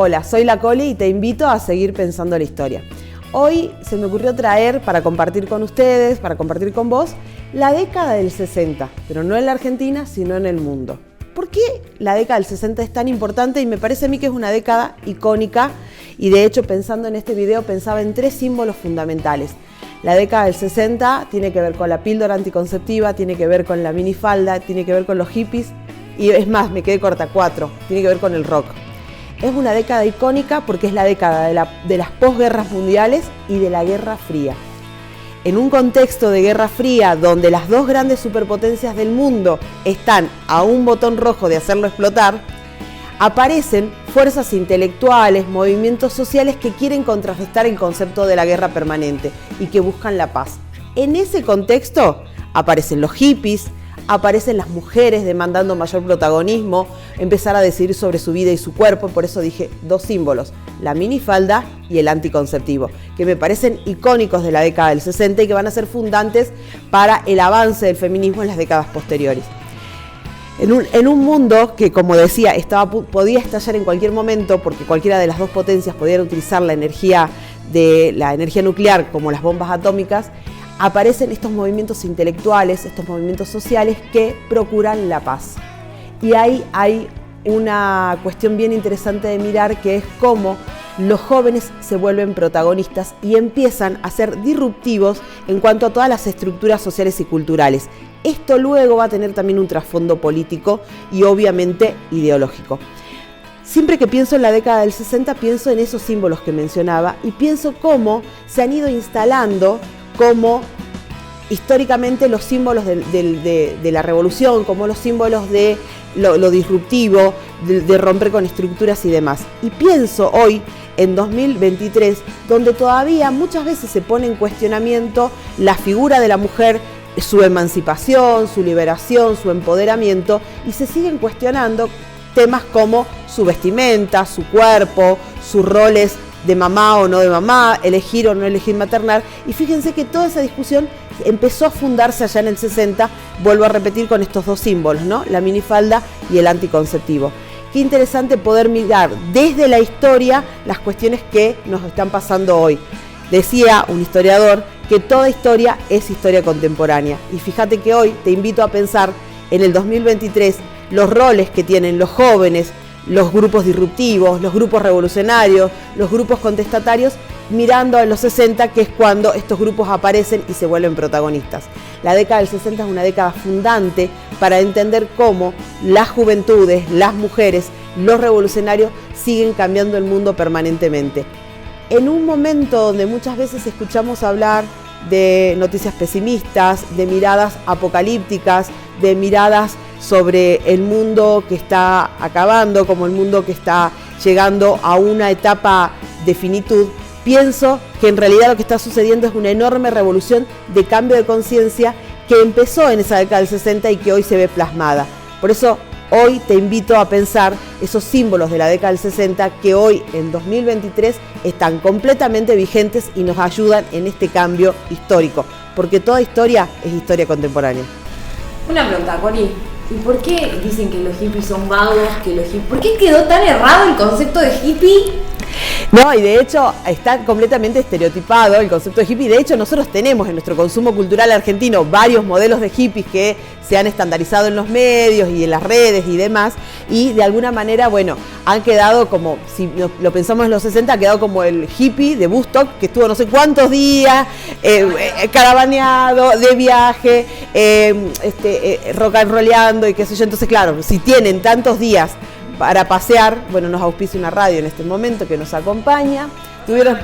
Hola, soy la Coli y te invito a seguir pensando la historia. Hoy se me ocurrió traer para compartir con ustedes, para compartir con vos, la década del 60, pero no en la Argentina, sino en el mundo. ¿Por qué la década del 60 es tan importante? Y me parece a mí que es una década icónica y de hecho pensando en este video pensaba en 3 símbolos fundamentales. La década del 60 tiene que ver con la píldora anticonceptiva, tiene que ver con la minifalda, tiene que ver con los hippies y es más, me quedé corta, 4, tiene que ver con el rock. Es una década icónica porque es la década de las posguerras mundiales y de la Guerra Fría. En un contexto de Guerra Fría donde las 2 grandes superpotencias del mundo están a un botón rojo de hacerlo explotar, aparecen fuerzas intelectuales, movimientos sociales que quieren contrarrestar el concepto de la guerra permanente y que buscan la paz. En ese contexto aparecen los hippies, aparecen las mujeres demandando mayor protagonismo, empezar a decidir sobre su vida y su cuerpo, por eso dije 2 símbolos, la minifalda y el anticonceptivo, que me parecen icónicos de la década del 60 y que van a ser fundantes para el avance del feminismo en las décadas posteriores. En un mundo que, como decía, podía estallar en cualquier momento porque cualquiera de las 2 potencias podía utilizar la energía nuclear como las bombas atómicas, aparecen estos movimientos intelectuales, estos movimientos sociales que procuran la paz. Y ahí hay una cuestión bien interesante de mirar, que es cómo los jóvenes se vuelven protagonistas y empiezan a ser disruptivos en cuanto a todas las estructuras sociales y culturales. Esto luego va a tener también un trasfondo político y obviamente ideológico. Siempre que pienso en la década del 60 pienso en esos símbolos que mencionaba y pienso cómo se han ido instalando como históricamente los símbolos de la revolución, como los símbolos de lo disruptivo, de romper con estructuras y demás. Y pienso hoy, en 2023, donde todavía muchas veces se pone en cuestionamiento la figura de la mujer, su emancipación, su liberación, su empoderamiento, y se siguen cuestionando temas como su vestimenta, su cuerpo, sus roles de mamá o no de mamá, elegir o no elegir maternar. Y fíjense que toda esa discusión empezó a fundarse allá en el 60, vuelvo a repetir con estos 2 símbolos, ¿no? La minifalda y el anticonceptivo. Qué interesante poder mirar desde la historia las cuestiones que nos están pasando hoy. Decía un historiador que toda historia es historia contemporánea. Y fíjate que hoy te invito a pensar en el 2023 los roles que tienen los jóvenes, los grupos disruptivos, los grupos revolucionarios, los grupos contestatarios, mirando a los 60, que es cuando estos grupos aparecen y se vuelven protagonistas. La década del 60 es una década fundante para entender cómo las juventudes, las mujeres, los revolucionarios siguen cambiando el mundo permanentemente. En un momento donde muchas veces escuchamos hablar de noticias pesimistas, de miradas apocalípticas, de miradas sobre el mundo que está acabando, como el mundo que está llegando a una etapa de finitud, pienso que en realidad lo que está sucediendo es una enorme revolución de cambio de conciencia que empezó en esa década del 60 y que hoy se ve plasmada. Por eso hoy te invito a pensar esos símbolos de la década del 60 que hoy en 2023 están completamente vigentes y nos ayudan en este cambio histórico, porque toda historia es historia contemporánea. Una pregunta, Cori. ¿Y por qué dicen que los hippies son vagos? ¿Por qué quedó tan errado el concepto de hippie? No, y de hecho está completamente estereotipado el concepto de hippie. De hecho, nosotros tenemos en nuestro consumo cultural argentino varios modelos de hippies que se han estandarizado en los medios y en las redes y demás, y de alguna manera, bueno, han quedado como, si lo pensamos en los 60, ha quedado como el hippie de Woodstock, que estuvo no sé cuántos días caravaneado, de viaje, rock and rollando y qué sé yo. Entonces, claro, si tienen tantos días para pasear, bueno, nos auspicia una radio en este momento que nos acompaña, tuvieron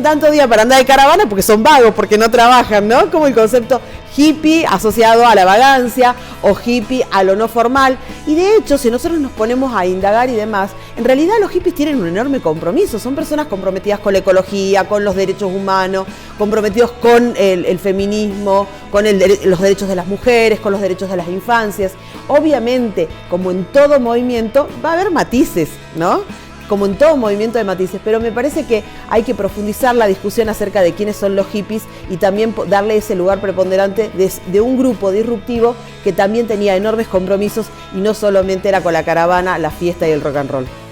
tantos días para andar de caravana porque son vagos, porque no trabajan, ¿no? Como el concepto hippie asociado a la vagancia o hippie a lo no formal. Y de hecho, si nosotros nos ponemos a indagar y demás, en realidad los hippies tienen un enorme compromiso. Son personas comprometidas con la ecología, con los derechos humanos, comprometidos con el feminismo, con los derechos de las mujeres, con los derechos de las infancias. Obviamente, como en todo movimiento, va a haber matices, ¿no? como en todo movimiento de matices, pero me parece que hay que profundizar la discusión acerca de quiénes son los hippies y también darle ese lugar preponderante de un grupo disruptivo que también tenía enormes compromisos y no solamente era con la caravana, la fiesta y el rock and roll.